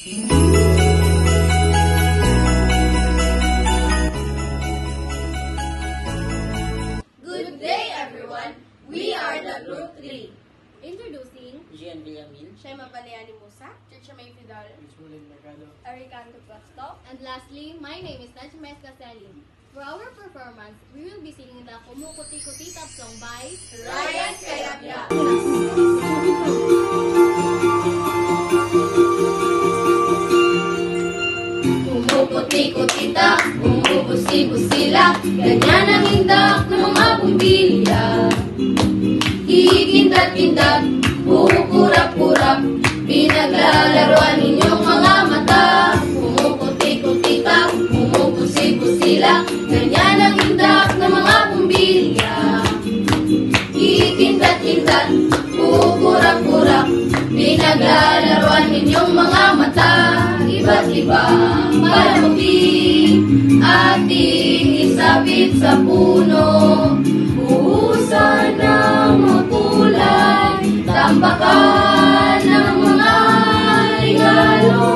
Good day, everyone. We are the Group 3. Introducing Gian Villamin, Shema Baleani Musa, Chicha May Fidal, Ismulin Mercado, Aricanto Plasto, and lastly, my name is Najma Escaseli. For our performance, we will be singing the Kumukuti-Kuti Tap song by Ryan Kayabya. Kumukuti-Kuti Tap, kumubusi-busila, ganyan ang indak ng mga bumbilya. Ikindat-kindat, kukurap-kurap, pinaglalaroan ninyong mga mata. Kumukuti-kuti tap, kumubusi-busila, ganyan ang indak ng mga bumbilya. Ikindat-kindat, kukurap-kurap, pinaglalaroan ninyong mga mata. Iba't ibang palamuti, ating isabit sa puno. Buhusan ng mga kulay, tambakan ng mga regalo.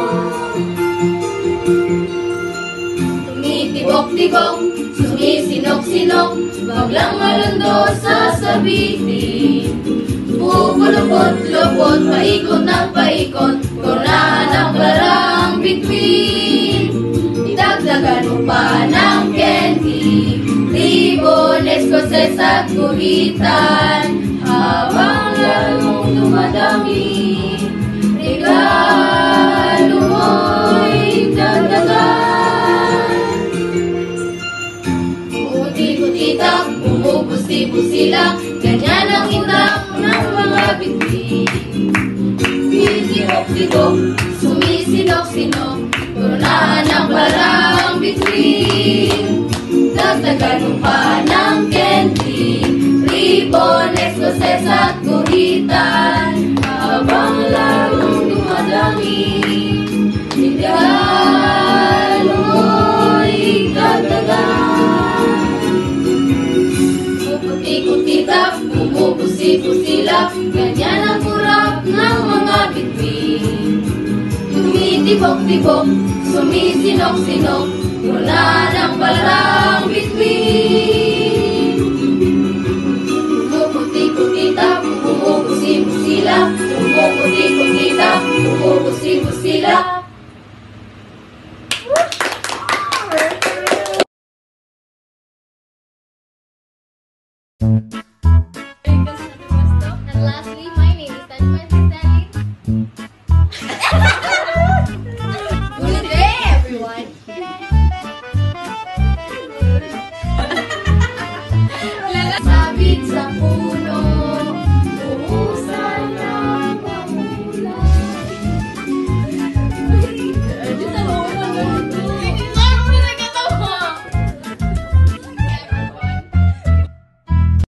Tumitibok-tibok, sumisinok-sinok, baglang malundo sa sabitin. Bubulupot-lupot, paikot ng paikot, kurnahan ng barang bituin. Idagdagan mo pa ng candy, ribon, eskoses at guhitan. Habang lalong dumadami, regalo mo'y dagdagan. Umuti-kuti-tap, umubusi-busila, ganyan ang indak ng mga bituin. Titibok-tibok, sumisinok-sinok, kurnahan ng barang bituin. Dagdagan mo pa ng candy, ribon, eskoses at guhitan. Habang lalong dumadami, regalo mo'y dagdagan. Kumukuti-kuti-tap, kumubusi-busila, ganyan ang kurap ng mga bituin. Tumitibok-tibok, sumisinok-sinok, kurnahan ng barang bituin. Kumukuti-kuti-tap, kumubusi-busila, kumukuti-kuti-tap, kumubusi-busila. And lastly, my name is Najma Escaseli. Good day, everyone. Sabit sa puno.